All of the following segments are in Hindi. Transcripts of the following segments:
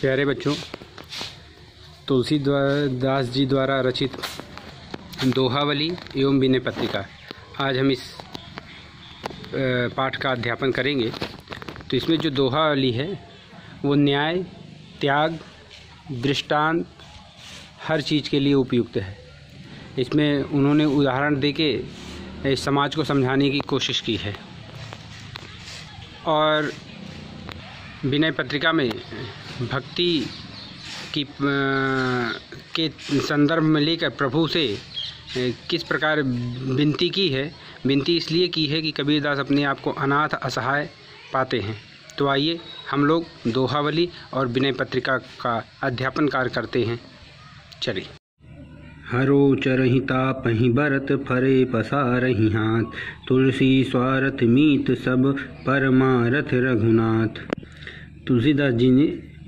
प्यारे बच्चों, तुलसीदास जी द्वारा रचित दोहावली एवं विनय पत्रिका, आज हम इस पाठ का अध्यापन करेंगे। तो इसमें जो दोहावली है वो न्याय, त्याग, दृष्टांत हर चीज़ के लिए उपयुक्त है। इसमें उन्होंने उदाहरण देके समाज को समझाने की कोशिश की है। और विनय पत्रिका में भक्ति की के संदर्भ में लेकर प्रभु से किस प्रकार विनती की है। विनती इसलिए की है कि कबीरदास अपने आप को अनाथ असहाय पाते हैं। तो आइए हम लोग दोहावली और विनय पत्रिका का अध्यापन कार्य करते हैं। चलिए। हरो चरहि तापहि बरत फरे पसारहि हाथ, तुलसी स्वार्थ मीत सब परमारथ रघुनाथ। तुलसीदास जी ने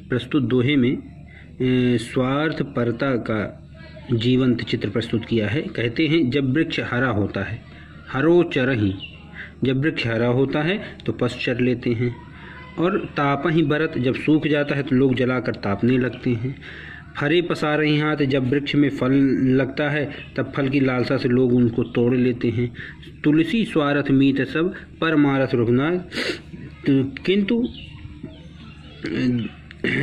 प्रस्तुत दोहे में स्वार्थ परता का जीवंत चित्र प्रस्तुत किया है। कहते हैं, जब वृक्ष हरा होता है, हरो चरहि, जब वृक्ष हरा होता है तो पशु चर लेते हैं। और तापहि बरत, जब सूख जाता है तो लोग जलाकर तापने लगते हैं। फरे पसारहि हाथ, जब वृक्ष में फल लगता है तब फल की लालसा से लोग उनको तोड़ लेते हैं। तुलसी स्वार्थ मीत सब परमारथ रघुनाथ, किंतु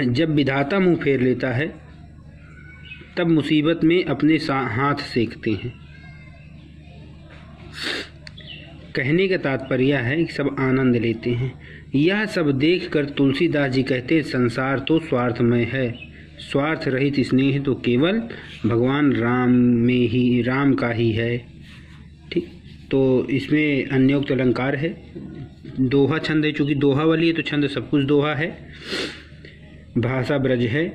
जब विधाता मुंह फेर लेता है तब मुसीबत में अपने हाथ सेकते हैं। कहने का तात्पर्य है कि सब आनंद लेते हैं। यह सब देखकर तुलसीदास जी कहते हैं, संसार तो स्वार्थमय है, स्वार्थ रहित स्नेह तो केवल भगवान राम में ही, राम का ही है। ठीक, तो इसमें अन्योक्त अलंकार है, दोहा छंद है। चूँकि दोहावली है तो छंद सब कुछ दोहा है, भाषा ब्रज है,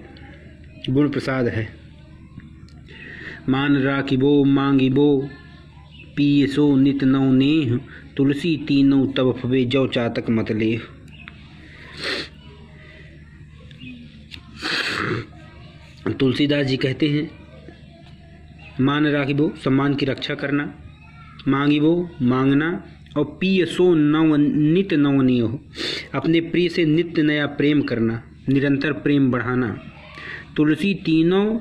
गुण प्रसाद है। मान राखिबो मांगिबो पियसो नित नौ नेह, तुलसी तीनों तब फबे जौ चातक मत लेह। तुलसीदास जी कहते हैं, मान राखिबो, सम्मान की रक्षा करना, मांगिबो, मांगना, और पियसो नव नित नवनीय, अपने प्रिय से नित्य नया प्रेम करना, निरंतर प्रेम बढ़ाना। तुलसी तीनों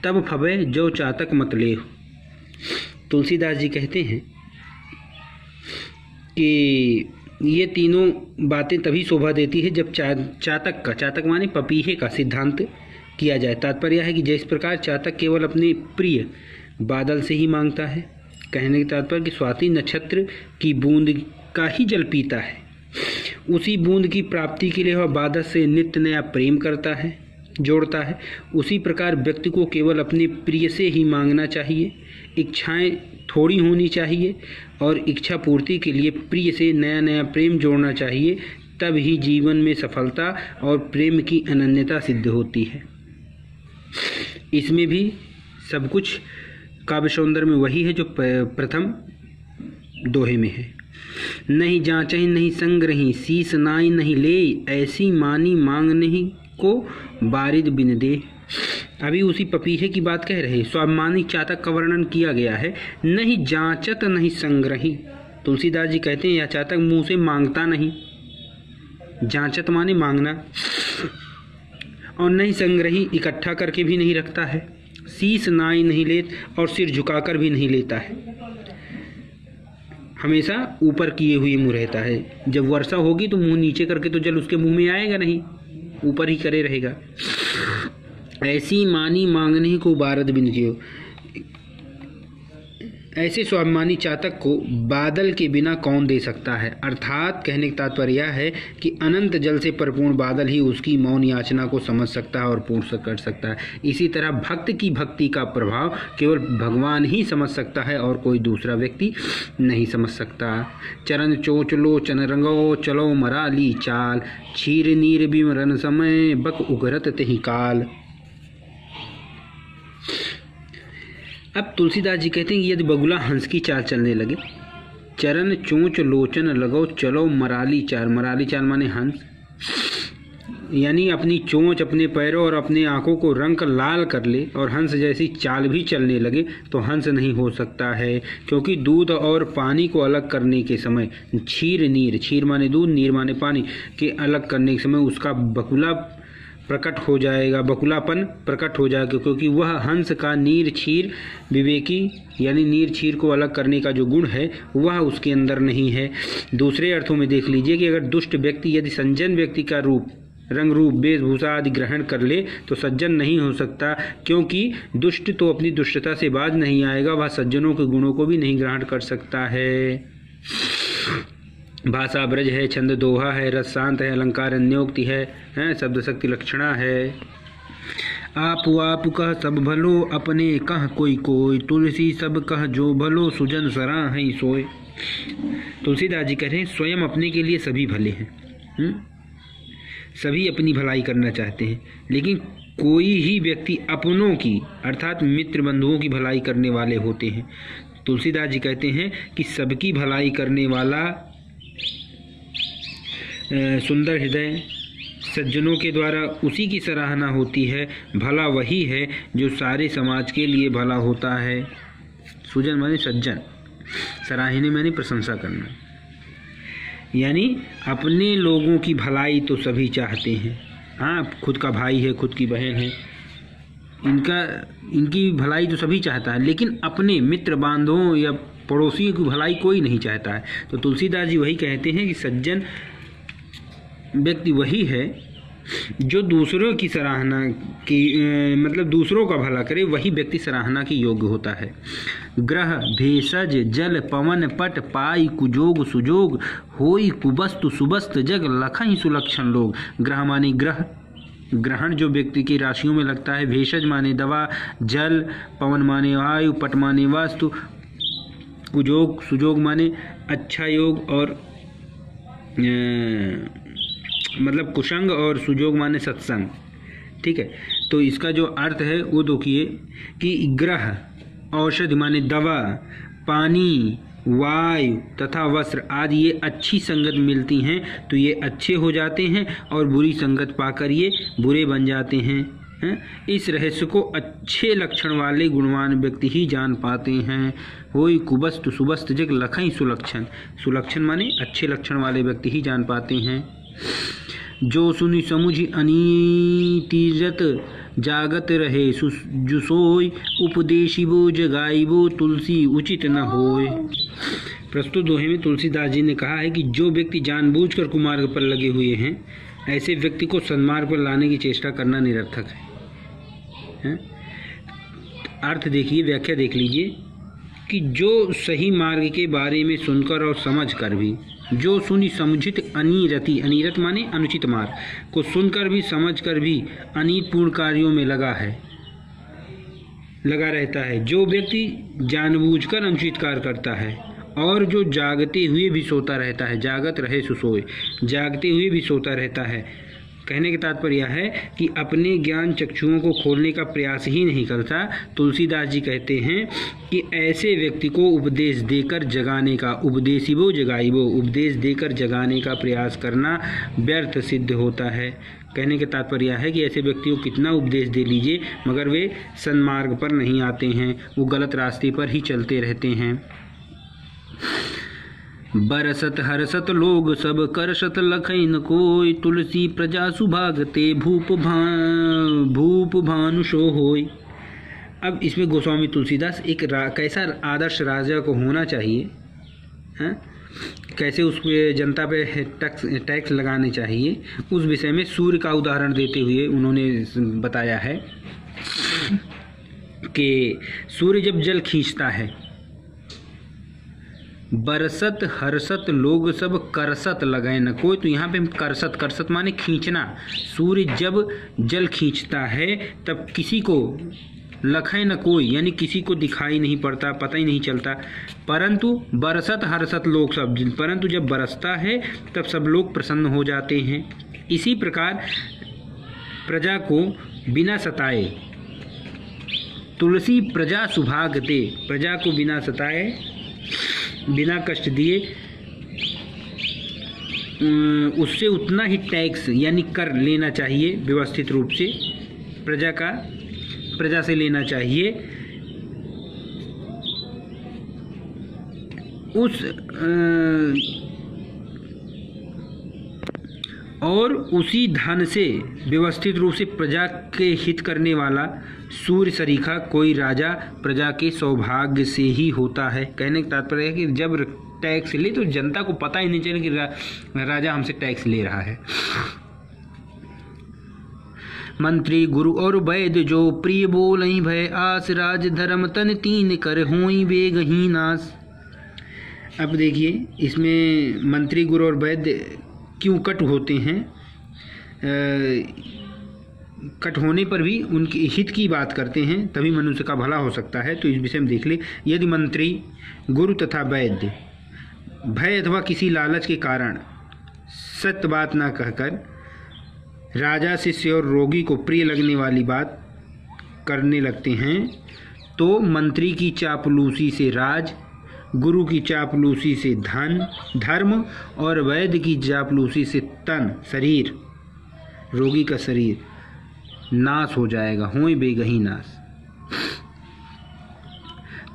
तब फबे जो चातक मत ले। तुलसीदास जी कहते हैं कि ये तीनों बातें तभी शोभा देती है जब चातक का, चातक माने पपीहे का सिद्धांत किया जाए। तात्पर्य है कि जिस प्रकार चातक केवल अपने प्रिय बादल से ही मांगता है, कहने का तात्पर्य कि स्वाति नक्षत्र की बूंद का ही जल पीता है, उसी बूंद की प्राप्ति के लिए वह बादल से नित्य नया प्रेम करता है, जोड़ता है। उसी प्रकार व्यक्ति को केवल अपने प्रिय से ही मांगना चाहिए, इच्छाएं थोड़ी होनी चाहिए, और इच्छा पूर्ति के लिए प्रिय से नया नया प्रेम जोड़ना चाहिए। तब ही जीवन में सफलता और प्रेम की अनन्यता सिद्ध होती है। इसमें भी सब कुछ काव्य सौंदर्य में वही है जो प्रथम दोहे में है। नहीं जांचहि नहीं संग्रही, शीस नाई नहीं ले, ऐसी मानी मांग नहीं को बारिद बिन दे। अभी उसी पपीहे की बात कह रहे। स्वाभिमानी चातक का वर्णन किया गया है। नहीं जांचत नहीं संग्रही, तुलसीदास जी कहते हैं यह चातक मुंह से मांगता नहीं, जांचत माने मांगना, और नहीं संग्रही, इकट्ठा करके भी नहीं रखता है। शीस नाई नहीं लेत, और सिर झुकाकर भी नहीं लेता है, हमेशा ऊपर किए हुए मुंह रहता है। जब वर्षा होगी तो मुंह नीचे करके तो जल उसके मुंह में आएगा नहीं, ऊपर ही करे रहेगा। ऐसी मानी मांगने को बारद बिन जियो, ऐसे स्वाभिमानी चातक को बादल के बिना कौन दे सकता है। अर्थात कहने का तात्पर्य है कि अनंत जल से परिपूर्ण बादल ही उसकी मौन याचना को समझ सकता है और पूर्ण कर सकता है। इसी तरह भक्त की भक्ति का प्रभाव केवल भगवान ही समझ सकता है और कोई दूसरा व्यक्ति नहीं समझ सकता। चरण चोच लोचन रंगो, चलो मराली चाल, क्षीर नीर बिमरन समय, बक उगरत तेहि काल। अब तुलसीदास जी कहते हैं कि यदि बगुला हंस की चाल चलने लगे, चरण चोंच लोचन लगो चलो मराली चाल, मराली चाल माने हंस, यानी अपनी चोंच, अपने पैरों और अपने आंखों को रंग लाल कर ले और हंस जैसी चाल भी चलने लगे तो हंस नहीं हो सकता है। क्योंकि दूध और पानी को अलग करने के समय क्षीर नीर, क्षीर माने दूध, नीर माने पानी, के अलग करने के समय उसका बगुला प्रकट हो जाएगा, बकुलापन प्रकट हो जाएगा, क्योंकि वह हंस का नीर क्षीर विवेकी यानी नीर क्षीर को अलग करने का जो गुण है वह उसके अंदर नहीं है। दूसरे अर्थों में देख लीजिए कि अगर दुष्ट व्यक्ति यदि सज्जन व्यक्ति का रूप, रंग रूप, वेशभूषा आदि ग्रहण कर ले तो सज्जन नहीं हो सकता, क्योंकि दुष्ट तो अपनी दुष्टता से बाज नहीं आएगा, वह सज्जनों के गुणों को भी नहीं ग्रहण कर सकता है। भाषा ब्रज है, छंद दोहा है, रस शांत है, अलंकार अन्योक्ति है, शब्द शक्ति लक्षणा है। आप कह सब भलो, अपने कह कोई कोई, तुलसी सब कह जो भलो, सुजन सराह ही सोए। तुलसीदास जी कह रहे हैं स्वयं अपने के लिए सभी भले हैं, सभी अपनी भलाई करना चाहते हैं, लेकिन कोई ही व्यक्ति अपनों की अर्थात मित्र बंधुओं की भलाई करने वाले होते हैं। तुलसीदास जी कहते हैं कि सबकी भलाई करने वाला सुंदर हृदय सज्जनों के द्वारा उसी की सराहना होती है, भला वही है जो सारे समाज के लिए भला होता है। सुजन माने सज्जन, सराहनीय माने प्रशंसा करना, यानी अपने लोगों की भलाई तो सभी चाहते हैं। हाँ, खुद का भाई है, खुद की बहन है, इनकी भलाई तो सभी चाहता है, लेकिन अपने मित्र बांधवों या पड़ोसियों की भलाई कोई नहीं चाहता है। तो तुलसीदास जी वही कहते हैं कि सज्जन व्यक्ति वही है जो दूसरों की सराहना की मतलब दूसरों का भला करे, वही व्यक्ति सराहना की योग्य होता है। ग्रह भेषज जल पवन पट, पाई कुजोग सुजोग, होई कुबस्तु सुबस्त जग, लखई सुलक्षण लोग। ग्रह माने ग्रह, ग्रहण जो व्यक्ति की राशियों में लगता है, भेषज माने दवा, जल, पवन माने वायु, पट माने वास्तु, कुजोग सुजोग माने अच्छा योग और मतलब कुसंग, और सुजोग माने सत्संग। ठीक है, तो इसका जो अर्थ है वो देखिए कि ग्रह औषधि माने दवा, पानी, वायु तथा वस्त्र आदि ये अच्छी संगत मिलती हैं तो ये अच्छे हो जाते हैं, और बुरी संगत पाकर ये बुरे बन जाते हैं। इस रहस्य को अच्छे लक्षण वाले गुणवान व्यक्ति ही जान पाते हैं। होई कुबस्त सुबस्त जग, लखई सुलक्षण, सुलक्षण माने अच्छे लक्षण वाले व्यक्ति ही जान पाते हैं। जो सुनि समुझ अनीतिजत, जागत रहे जुसोय, उपदेशिबो जगाइबो, तुलसी उचित न होय। प्रस्तुत दोहे में तुलसीदास जी ने कहा है कि जो व्यक्ति जानबूझकर कुमार्ग पर लगे हुए हैं, ऐसे व्यक्ति को सन्मार्ग पर लाने की चेष्टा करना निरर्थक है। अर्थ देखिए, व्याख्या देख लीजिए कि जो सही मार्ग के बारे में सुनकर और समझकर भी, जो सुनी समुचित अनिरति, अनिरत माने अनुचित मार्ग को सुनकर भी समझकर भी अनितपूर्ण कार्यों में लगा रहता है, जो व्यक्ति जानबूझकर अनुचित कार्य करता है, और जो जागते हुए भी सोता रहता है, जागत रहे सुसोए, जागते हुए भी सोता रहता है। कहने का तात्पर्य यह है कि अपने ज्ञान चक्षुओं को खोलने का प्रयास ही नहीं करता। तुलसीदास जी कहते हैं कि ऐसे व्यक्ति को उपदेश देकर जगाने का, उपदेशिबो जगाइबो, उपदेश देकर जगाने का प्रयास करना व्यर्थ सिद्ध होता है। कहने का तात्पर्य यह है कि ऐसे व्यक्तियों को कितना उपदेश दे लीजिए मगर वे सन्मार्ग पर नहीं आते हैं, वो गलत रास्ते पर ही चलते रहते हैं। बरसत हरसत लोग सब, करसत लखई न कोय, तुलसी प्रजा सुभागते, भूप भानु सो होय। अब इसमें गोस्वामी तुलसीदास एक कैसा आदर्श राजा को होना चाहिए, कैसे उस जनता पे टैक्स लगाने चाहिए, उस विषय में सूर्य का उदाहरण देते हुए उन्होंने बताया है कि सूर्य जब जल खींचता है, बरसत हरसत लोग सब, करसत लगाए न कोई। तो यहाँ पे करसत, करसत माने खींचना। सूर्य जब जल खींचता है तब किसी को लखे न कोई, यानी किसी को दिखाई नहीं पड़ता, पता ही नहीं चलता। परंतु बरसत हरसत लोग सब, परंतु जब बरसता है तब सब लोग प्रसन्न हो जाते हैं। इसी प्रकार प्रजा को बिना सताए, तुलसी प्रजा सुभाग दे, प्रजा को बिना सताए, बिना कष्ट दिए उससे उतना ही टैक्स यानी कर लेना चाहिए, व्यवस्थित रूप से प्रजा से लेना चाहिए। और उसी धन से व्यवस्थित रूप से प्रजा के हित करने वाला सूर्य सरीखा कोई राजा प्रजा के सौभाग्य से ही होता है। कहने का तात्पर्य है कि जब टैक्स ले तो जनता को पता ही नहीं चले कि राजा हमसे टैक्स ले रहा है। मंत्री गुरु और वैद्य जो प्रिय बोलई भय आस राज धर्म तन तीन कर होई बेगही नाश। अब देखिए इसमें मंत्री गुरु और वैद्य क्यों कट होते हैं। कट होने पर भी उनके हित की बात करते हैं, तभी मनुष्य का भला हो सकता है। तो इस विषय में देख ले, यदि मंत्री गुरु तथा वैद्य भय अथवा किसी लालच के कारण सत्य बात न कहकर राजा शिष्य और रोगी को प्रिय लगने वाली बात करने लगते हैं, तो मंत्री की चापलूसी से राज, गुरु की चापलूसी से धन धर्म और वैद्य की चापलूसी से तन शरीर, रोगी का शरीर नाश हो जाएगा। होय बेगही नाश।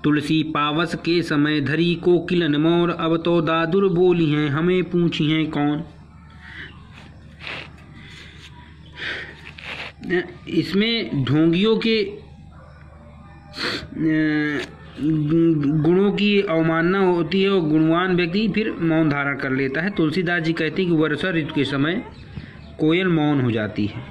तुलसी पावस के समय धरी को किलन मोर, अब तो दादुर बोली हैं हमें पूछी हैं कौन। इसमें ढोंगियों के गुणों की अवमानना होती है और गुणवान व्यक्ति फिर मौन धारण कर लेता है। तुलसीदास जी कहते हैं कि वर्षा ऋतु के समय कोयल मौन हो जाती है।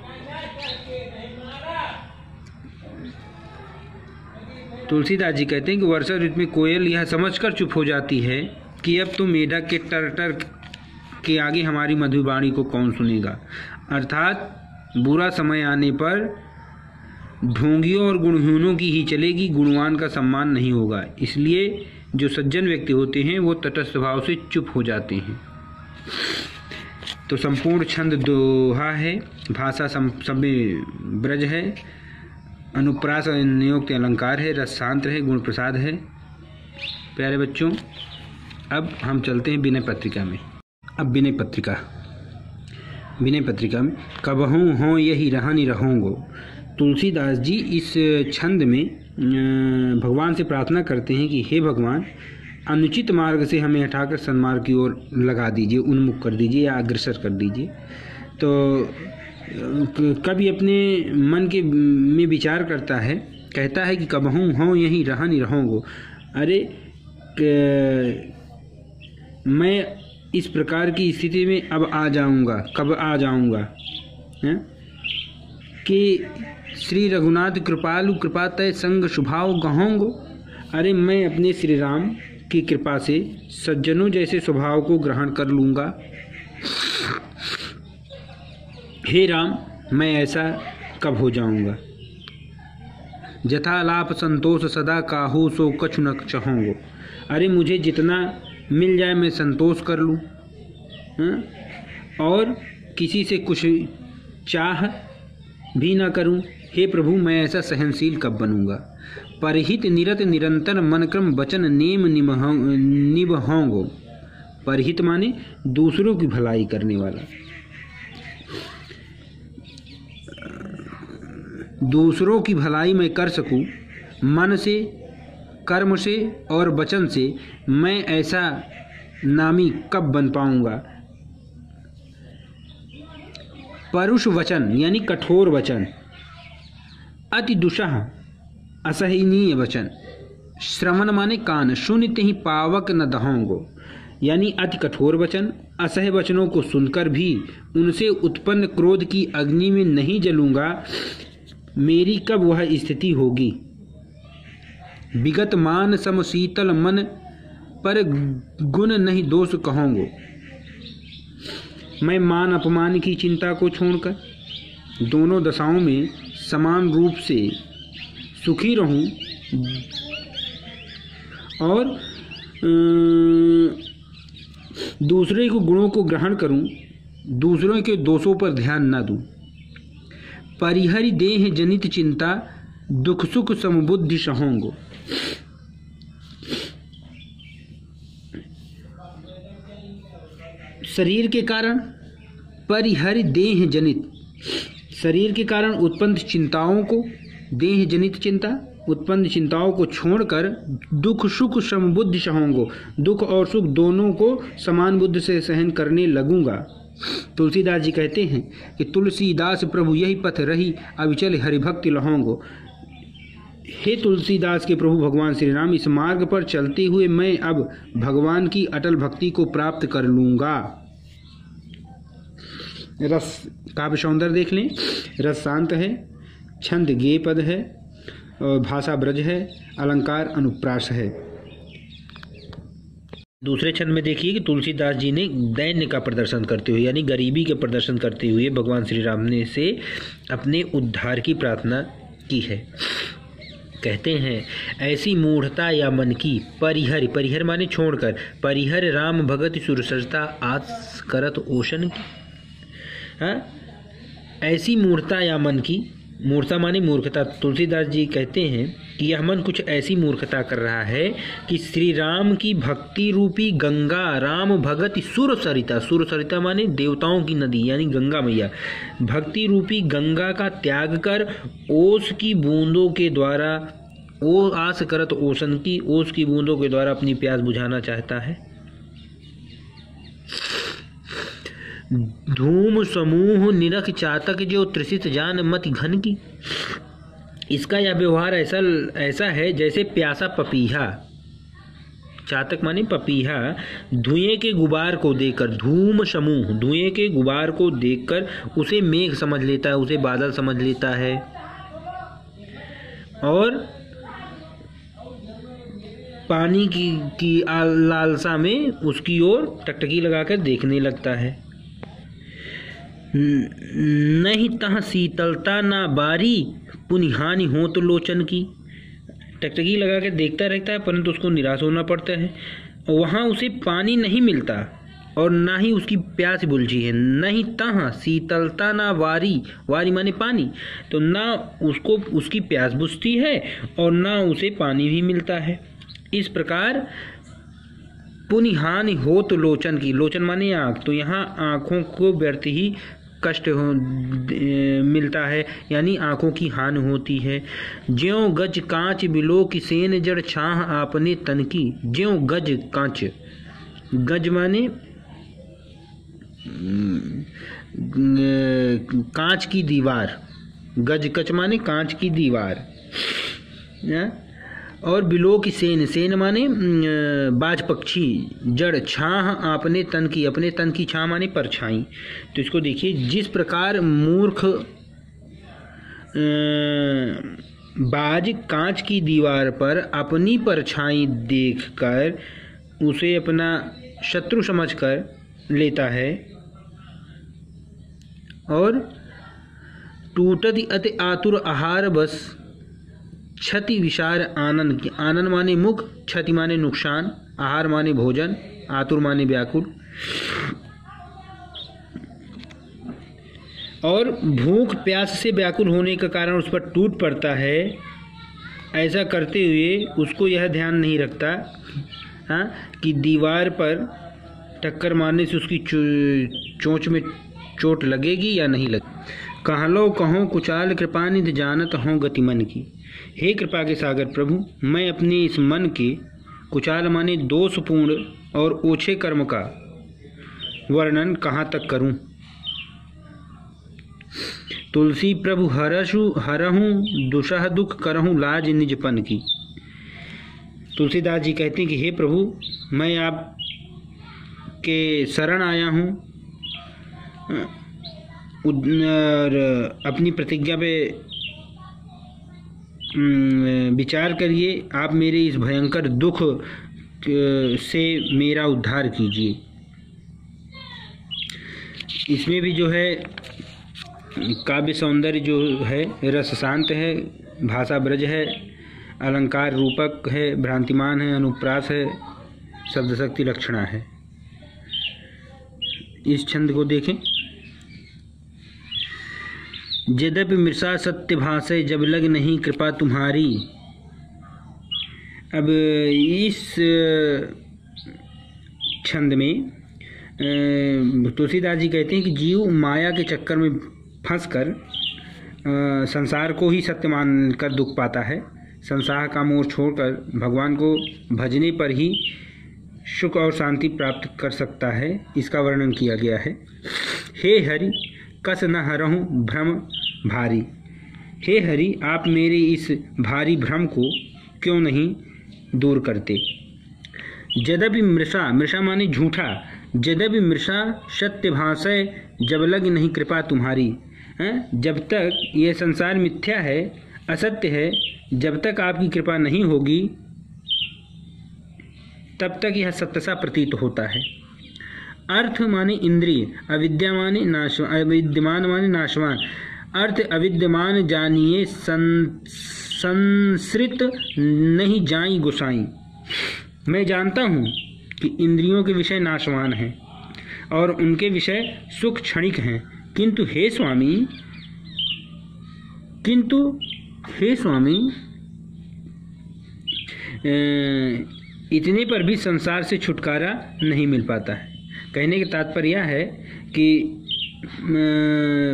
तुलसीदास जी कहते हैं कि वर्षा ऋतु में कोयल यह समझकर चुप हो जाती है कि अब तो मेढक के टर के आगे हमारी मधुबाणी को कौन सुनेगा। अर्थात बुरा समय आने पर ढोंगियों और गुणहीनों की ही चलेगी, गुणवान का सम्मान नहीं होगा। इसलिए जो सज्जन व्यक्ति होते हैं वो तटस्थ भाव से चुप हो जाते हैं। तो संपूर्ण छंद दोहा है, भाषा समय ब्रज है, अनुप्रास नियुक्त अलंकार है, रसांतर है, गुण प्रसाद है। प्यारे बच्चों, अब हम चलते हैं विनय पत्रिका में। अब विनय पत्रिका में कबहूँ हों यही रहनि रहोंगो। तुलसीदास जी इस छंद में भगवान से प्रार्थना करते हैं कि हे भगवान, अनुचित मार्ग से हमें हटाकर सन्मार्ग की ओर लगा दीजिए, उन्मुख कर दीजिए या अग्रसर कर दीजिए। तो कभी अपने मन के में विचार करता है, कहता है कि कबहूँ हों यही रहनि रहोंगो। अरे मैं इस प्रकार की स्थिति में अब आ जाऊंगा, कब आ जाऊंगा कि श्री रघुनाथ कृपालु कृपा तय संग शुभाव गहोंगो। अरे मैं अपने श्री राम की कृपा से सज्जनों जैसे स्वभाव को ग्रहण कर लूँगा। हे राम, मैं ऐसा कब हो जाऊँगा। जथालाप संतोष सदा काहू सो कछु न चाहूँगो। अरे मुझे जितना मिल जाए मैं संतोष कर लूँ और किसी से कुछ चाह भी ना करूं। हे प्रभु, मैं ऐसा सहनशील कब बनूंगा। परहित निरत निरंतर मन क्रम वचन नेम निभहोंगो। परहित माने दूसरों की भलाई करने वाला, दूसरों की भलाई मैं कर सकूं मन से, कर्म से और वचन से, मैं ऐसा नामी कब बन पाऊंगा। परुष वचन यानी कठोर वचन, अति दुषः असहनीय वचन, श्रवण माने कान, सुनते ही पावक न दहोंगो। यानी अति कठोर वचन, असह्य वचनों को सुनकर भी उनसे उत्पन्न क्रोध की अग्नि में नहीं जलूंगा। मेरी कब वह स्थिति होगी। विगत मान सम शीतल मन, पर गुण नहीं दोष कहूँगो। मैं मान अपमान की चिंता को छोड़कर दोनों दशाओं में समान रूप से सुखी रहूं और दूसरे के गुणों को ग्रहण करूं, दूसरों के दोषों पर ध्यान न दूं। परिहरि देह जनित चिंता, दुख सुख समबुद्धि सहोंगो। शरीर के कारण परिहरि देह जनित, शरीर के कारण उत्पन्न चिंताओं को, देह जनित चिंता, उत्पन्न चिंताओं को छोड़कर दुख सुख समबुद्धि सहोंगो। दुख और सुख दोनों को समान बुद्धि से सहन करने लगूंगा। तुलसीदास जी कहते हैं कि तुलसीदास प्रभु यही पथ रही, अब चल हरिभक्ति लहोंगो। हे तुलसीदास के प्रभु भगवान श्री राम, इस मार्ग पर चलते हुए मैं अब भगवान की अटल भक्ति को प्राप्त कर लूँगा। रस काव्य सौंदर्य देख लें। रस शांत है, छंद गेय पद है, और भाषा ब्रज है, अलंकार अनुप्रास है। दूसरे छंद में देखिए कि तुलसीदास जी ने दैन्य का प्रदर्शन करते हुए, यानी गरीबी के प्रदर्शन करते हुए भगवान श्री राम ने से अपने उद्धार की प्रार्थना की है। कहते हैं, ऐसी मूढ़ता या मन की परिहर, परिहर माने छोड़कर, परिहर राम भगत सुरसजता आस करत ओशन की। हाँ, ऐसी मूढ़ता या मन की, मूर्खता माने मूर्खता। तुलसीदास जी कहते हैं कि यह मन कुछ ऐसी मूर्खता कर रहा है कि श्री राम की भक्ति रूपी गंगा, राम भगत सुर सरिता, सुर सरिता माने देवताओं की नदी यानी गंगा मैया, भक्ति रूपी गंगा का त्याग कर ओस की बूंदों के द्वारा, ओ आस करत ओसन की, ओस की बूंदों के द्वारा अपनी प्यास बुझाना चाहता है। धूम समूह निरख चातक जो त्रिषित जान मति घन की। इसका यह व्यवहार ऐसा है जैसे प्यासा पपीहा, चातक माने पपीहा, धुएं के गुबार को देखकर, धूम समूह, धुएं के गुबार को देखकर उसे मेघ समझ लेता है, उसे बादल समझ लेता है, और पानी की लालसा में उसकी ओर टकटकी लगाकर देखने लगता है। नहीं तह शीतलता ना बारी, पुनिहानि हो तो लोचन की। टकटकी लगा के देखता रहता है परंतु उसको निराश होना पड़ता है। वहाँ उसे पानी नहीं मिलता और ना ही उसकी प्यास बुझी है। नहीं तह शीतलता ना वारी, वारी माने पानी, तो ना उसको उसकी प्यास बुझती है और ना उसे पानी भी मिलता है। इस प्रकार पुनिहानि हो तो लोचन की, लोचन माने आँख, तो यहाँ आँखों को व्यर्थ ही कष्ट मिलता है, यानी आँखों की हानि होती है। ज्यों गज कांच बिलो की सेन जड़ छाह आपने तन की। ज्यों गज कांच, गज माने कांच की दीवार, गज कच माने कांच की दीवार, और बिलो की सेन, सेन माने बाज पक्षी, जड़ छाह आपने तन की, अपने तन की छाह माने परछाई। तो इसको देखिए, जिस प्रकार मूर्ख बाज कांच की दीवार पर अपनी परछाई देखकर उसे अपना शत्रु समझकर लेता है, और टूटति अति आतुर आहार बस क्षति विचार आनंद की। आनंद माने मुख, क्षति माने नुकसान, आहार माने भोजन, आतुर माने व्याकुल, और भूख प्यास से व्याकुल होने का कारण उस पर टूट पड़ता है। ऐसा करते हुए उसको यह ध्यान नहीं रखता हाँ कि दीवार पर टक्कर मारने से उसकी चोंच में चोट लगेगी या नहीं लगेगी। कहलो कहो कुचाल कृपानिधि जानत हों गति मन की। हे कृपा के सागर प्रभु, मैं अपने इस मन के, कुचाल माने दोषपूर्ण और ओछे कर्म का वर्णन कहाँ तक करूं। तुलसी प्रभु हरहूँ दुषह दुख करहूँ लाज निजपन की। तुलसीदास जी कहते हैं कि हे प्रभु, मैं आप के शरण आया हूँ और अपनी प्रतिज्ञा पे विचार करिए। आप मेरे इस भयंकर दुख से मेरा उद्धार कीजिए। इसमें भी जो है काव्य सौंदर्य जो है, रस शांत है, भाषा ब्रज है, अलंकार रूपक है, भ्रांतिमान है, अनुप्रास है, शब्द शक्ति लक्षणा है। इस छंद को देखें। यद्यपि मृषा सत्य भाषे जब लग नहीं कृपा तुम्हारी। अब इस छंद में तुलसीदास जी कहते हैं कि जीव माया के चक्कर में फंसकर संसार को ही सत्य मानकर दुख पाता है। संसार का मोह छोड़कर भगवान को भजने पर ही सुख और शांति प्राप्त कर सकता है, इसका वर्णन किया गया है। हे हरि कस न हरहूँ भ्रम भारी, हे हरि आप मेरे इस भारी भ्रम को क्यों नहीं दूर करते। यद्यपि मृषा, मृषा माने झूठा, यद्यपि मृषा सत्य भाषय जब लग नहीं कृपा तुम्हारी। जब तक यह संसार मिथ्या है, असत्य है, जब तक आपकी कृपा नहीं होगी तब तक यह सत्य सा प्रतीत होता है। अर्थ माने इंद्रिय, अविद्या माने नाश, अविद्यमान माने नाशवान। अर्थ अविद्यमान जानिए संसृत नहीं जाई गुसाई। मैं जानता हूँ कि इंद्रियों के विषय नाशवान हैं और उनके विषय सुख क्षणिक हैं, किंतु हे स्वामी इतने पर भी संसार से छुटकारा नहीं मिल पाता है। कहने का तात्पर्य यह है कि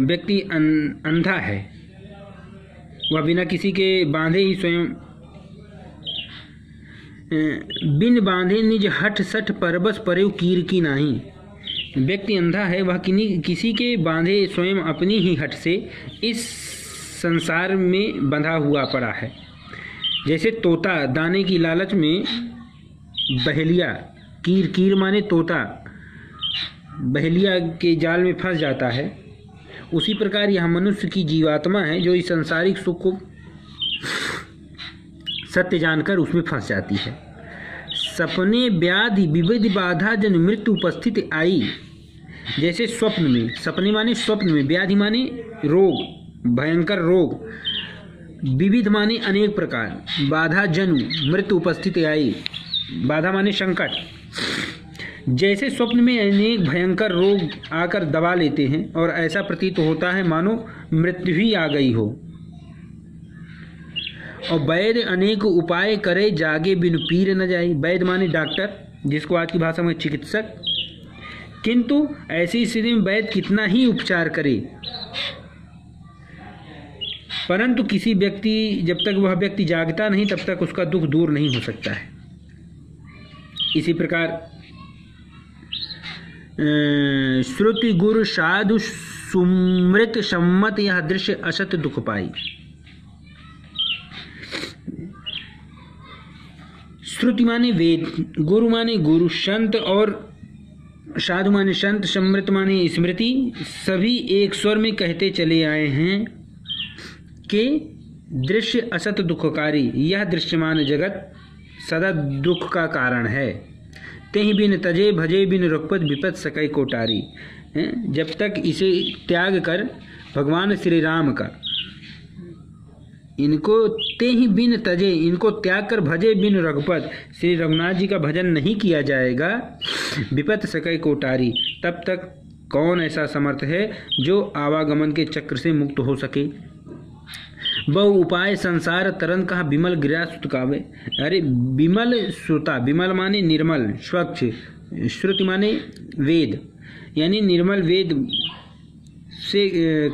व्यक्ति अंधा है, वह बिना किसी के बांधे ही स्वयं बिन बांधे निज हठ सठ परबस परे कीर की नाही। व्यक्ति अंधा है, वह किसी के बांधे स्वयं अपनी ही हठ से इस संसार में बंधा हुआ पड़ा है। जैसे तोता दाने की लालच में बहेलिया, कीर माने तोता, बहेलिया के जाल में फंस जाता है, उसी प्रकार यह मनुष्य की जीवात्मा है जो इस सांसारिक सुख को सत्य जानकर उसमें फंस जाती है। सपने व्याधि विविध बाधा जन मृत्यु उपस्थित आई। जैसे स्वप्न में, सपने माने स्वप्न में, व्याधि माने रोग, भयंकर रोग, विविध माने अनेक प्रकार, बाधा जनु मृत्यु उपस्थित आई, बाधा माने संकट। जैसे स्वप्न में अनेक भयंकर रोग आकर दबा लेते हैं और ऐसा प्रतीत होता है मानो मृत्यु ही आ गई हो। और वैद्य अनेक उपाय करे जागे बिन पीर न जाए। वैद्य माने डॉक्टर, जिसको आज की भाषा में चिकित्सक। किंतु ऐसी स्थिति में वैद्य कितना ही उपचार करे, परंतु किसी व्यक्ति, जब तक वह व्यक्ति जागता नहीं तब तक उसका दुख दूर नहीं हो सकता है। इसी प्रकार श्रुति गुरु साधु सुमृत सम्मत यह दृश्य असत दुख पाई। श्रुति माने वेद, गुरु माने गुरु, संत और साधु माने संत, सम्मृत माने स्मृति। सभी एक स्वर में कहते चले आए हैं कि दृश्य असत दुखकारी, यह दृश्यमान जगत सदा दुख का कारण है। तेहि बिन तजे भजे बिन रघुपत विपत सकै कोटारी। जब तक इसे त्याग कर भगवान श्री राम का, इनको तेहि बिन तजे, इनको त्याग कर भजे बिन रघुपत, श्री रघुनाथ जी का भजन नहीं किया जाएगा, विपत सकै कोटारी, तब तक कौन ऐसा समर्थ है जो आवागमन के चक्र से मुक्त हो सके। बहु उपाय संसार तरन कहा विमल गिरा सुतकावे। अरे विमल श्रुता, विमल माने निर्मल स्वच्छ, श्रुति माने वेद, यानी निर्मल वेद से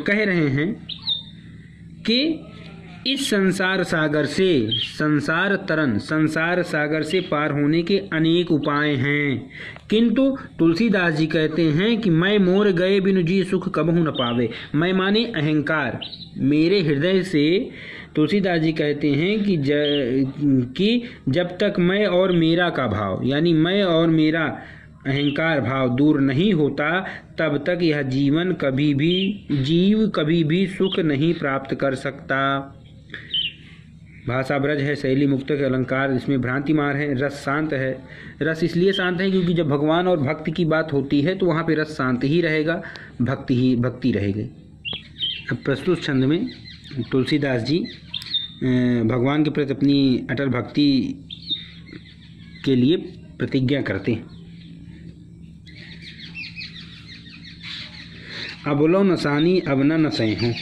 कह रहे हैं कि इस संसार सागर से, संसार तरन, संसार सागर से पार होने के अनेक उपाय हैं, किंतु तुलसीदास जी कहते हैं कि मैं मोर गए बिनु जी सुख कबहू न पावे। मैं माने अहंकार, मेरे हृदय से तुलसीदास जी कहते हैं कि जब तक मैं और मेरा का भाव, यानी मैं और मेरा अहंकार भाव दूर नहीं होता, तब तक यह जीव कभी भी सुख नहीं प्राप्त कर सकता। भाषा ब्रज है, शैली मुक्तक अलंकार, इसमें भ्रांति मार है, रस शांत है। रस इसलिए शांत है क्योंकि जब भगवान और भक्ति की बात होती है तो वहाँ पे रस शांत ही रहेगा, भक्ति रहेगी। अब प्रस्तुत छंद में तुलसीदास जी भगवान के प्रति अपनी अटल भक्ति के लिए प्रतिज्ञा करते हैं। अबलो नसानी अब न नसै हूँ,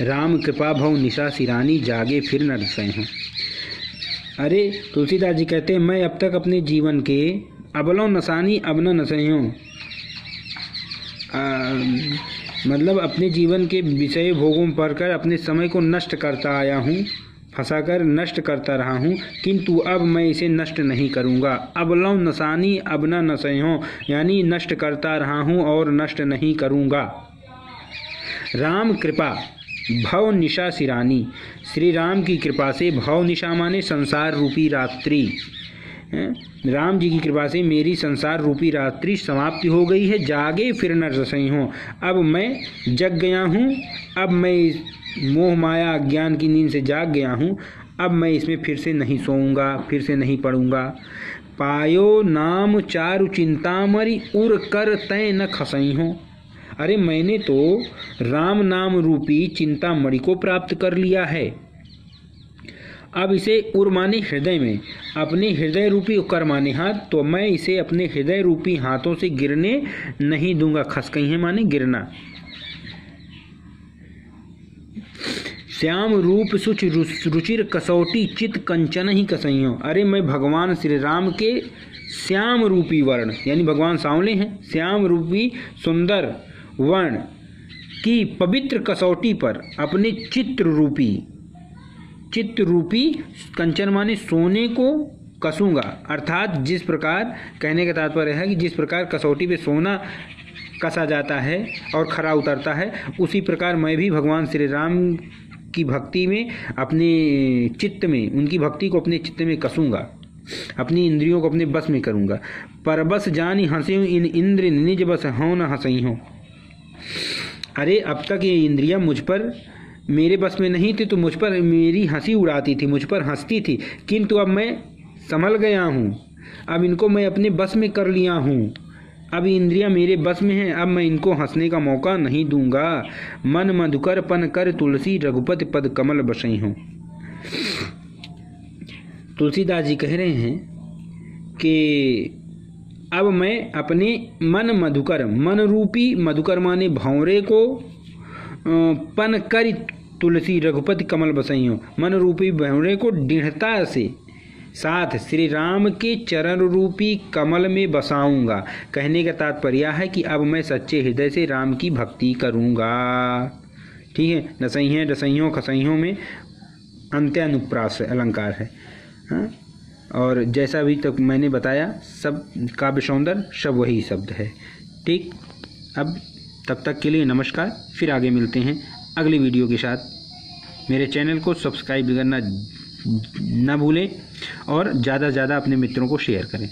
राम कृपा भव निशा सिरानी, जागे फिर न रसै हूँ। अरे तुलसीदास जी कहते हैं मैं अब तक अपने जीवन के अबलो नसानी अब न नसै हूँ, मतलब अपने जीवन के विषय भोगों में पढ़कर अपने समय को नष्ट करता आया हूँ, फंसाकर नष्ट करता रहा हूँ, किंतु अब मैं इसे नष्ट नहीं करूँगा। अबलौ नसानी अब न नसैहों, यानी नष्ट करता रहा हूँ और नष्ट नहीं करूँगा। राम कृपा भव निशा सिरानी, श्री राम की कृपा से, भव निशा माने संसार रूपी रात्रि, राम जी की कृपा से मेरी संसार रूपी रात्रि समाप्ति हो गई है। जागे फिर न रसई हो, अब मैं जग गया हूँ, अब मैं मोह माया अज्ञान की नींद से जाग गया हूँ, अब मैं इसमें फिर से नहीं सोऊंगा, फिर से नहीं पढ़ूंगा। पायो नाम चारु चिंतामणि उर कर तय न खसई हो, अरे मैंने तो राम नाम रूपी चिंतामणि को प्राप्त कर लिया है, अब इसे उर माने हृदय में, अपने हृदय रूपी उकर माने हाथ, तो मैं इसे अपने हृदय रूपी हाथों से गिरने नहीं दूंगा। खसकई है माने गिरना। श्याम रूप सुच रुचिर कसौटी चित कंचन ही कसइयों, अरे मैं भगवान श्री राम के श्याम रूपी वर्ण, यानी भगवान सांवले हैं, श्याम रूपी सुंदर वर्ण की पवित्र कसौटी पर अपने चित्त रूपी कंचन माने सोने को कसूंगा। अर्थात जिस प्रकार, कहने का तात्पर्य है कि जिस प्रकार कसौटी पे सोना कसा जाता है और खरा उतरता है, उसी प्रकार मैं भी भगवान श्री राम की भक्ति में अपने चित्त में, उनकी भक्ति को अपने चित्त में कसूंगा, अपनी इंद्रियों को अपने बस में करूंगा। परबस जानी हंसी इन इंद्र निज बस हों न हंसई हो, अरे अब तक ये इंद्रियां मुझ पर, मेरे बस में नहीं थी, तो मुझ पर मेरी हंसी उड़ाती थी, मुझ पर हंसती थी, किंतु अब मैं संभल गया हूँ, अब इनको मैं अपने बस में कर लिया हूँ, अब इंद्रियां मेरे बस में हैं, अब मैं इनको हंसने का मौका नहीं दूंगा। मन मधुकर पन कर तुलसी रघुपति पद कमल बसई हूँ। तुलसीदास जी कह रहे हैं कि अब मैं अपने मन मधुकर, मन रूपी मधुकर माने भंवरे को, पन कर तुलसी रघुपति कमल बसई हो, मन रूपी भंवरे को दृढ़ता से साथ श्री राम के चरण रूपी कमल में बसाऊंगा। कहने का तात्पर्य है कि अब मैं सच्चे हृदय से राम की भक्ति करूंगा। ठीक है, नसइयों रसइयों खसइयों में अंत्यानुप्रास अलंकार है, हाँ? और जैसा अभी तक मैंने बताया, सब काव्य सौंदर्य सब वही शब्द है। ठीक, अब तब तक के लिए नमस्कार, फिर आगे मिलते हैं अगली वीडियो के साथ। मेरे चैनल को सब्सक्राइब करना ना भूलें और ज़्यादा से ज़्यादा अपने मित्रों को शेयर करें।